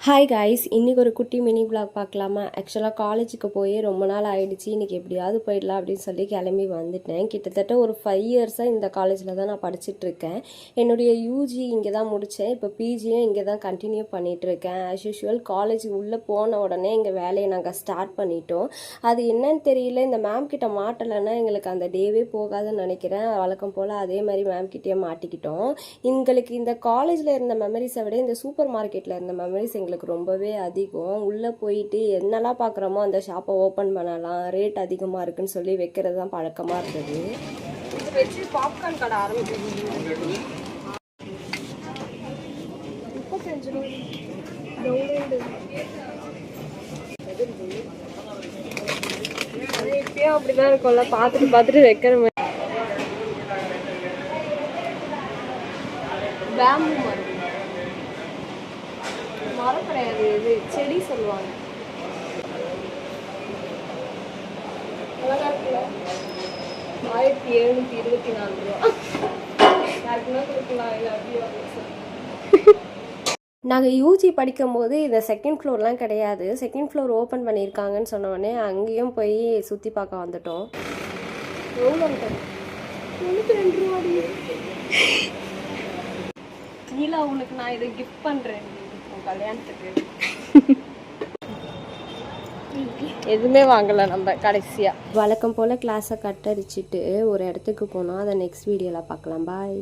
Hi guys, இன்றைக்கி ஒரு குட்டி மினி விளாக் பார்க்கலாமா? ஆக்சுவலாக காலேஜுக்கு போய் ரொம்ப நாள் ஆகிடுச்சு. இன்றைக்கி எப்படியாவது போயிடலாம் அப்படின்னு சொல்லி கிளம்பி வந்துட்டேன். கிட்டத்தட்ட ஒரு 5 இயர்ஸாக இந்த காலேஜில் தான் நான் படிச்சுட்ருக்கேன். என்னுடைய யூஜி இங்கே தான் முடித்தேன். இப்போ பிஜியும் இங்கே தான் கண்டினியூ பண்ணிகிட்ருக்கேன். ஆஸ் யூஷுவல் காலேஜ் உள்ளே போன உடனே எங்கள் வேலையை நாங்கள் ஸ்டார்ட் பண்ணிட்டோம். அது என்னன்னு தெரியல, இந்த மேம் கிட்ட மாட்டலைன்னா எங்களுக்கு அந்த டேவே போகாதுன்னு நினைக்கிறேன். வழக்கம் போல் அதே மாதிரி மேம் கிட்டே மாட்டிக்கிட்டோம். எங்களுக்கு இந்த காலேஜில் இருந்த மெமரிஸை விட இந்த சூப்பர் மார்க்கெட்டில் இருந்த மெமரிஸ் எங்களுக்கு ரொம்பவே அதிகம். உள்ளே போயிட்டு என்னெல்லாம் பார்க்குறோமோ அந்த ஷாப்பை ஓப்பன் பண்ணலாம், ரேட் அதிகமாக இருக்குன்னு சொல்லி வைக்கிறது தான் பழக்கமாக இருந்தது. இது வச்சு பாப்கார்ன் கடை ஆரம்பிச்சிருந்தது. 35 ரூபாய் இப்பயும் அப்படிதான் இருக்கும்ல, பார்த்துட்டு வைக்கிற மாதிரி. பேம்பு மரம் கிடையாது, இது செடி சொல்லுவாங்க. அழகா இருக்குல்ல? 1724 ரூபா. யாருக்குன்னா கொடுக்கலாம். இல்லை அப்படியே நாங்கள் யூஜி படிக்கும்போது இந்த செகண்ட் ஃப்ளோர்லாம் கிடையாது. செகண்ட் ஃப்ளோர் ஓப்பன் பண்ணியிருக்காங்கன்னு சொன்னோடனே அங்கேயும் போய் சுற்றி பார்க்க வந்துட்டோம். எவ்வளோ 92 ரூபாடி. நீலா, உனக்கு நான் இதை கிஃப்ட் பண்ணுறேன் கல்யாணத்துக்கு. எதுவுமே வாங்கலை நம்ம கடைசியாக. வழக்கம் போல் கிளாஸை கட் அடிச்சுட்டு ஒரு இடத்துக்கு போனோம். அதை நெக்ஸ்ட் வீடியோவில் பார்க்கலாம். பாய்.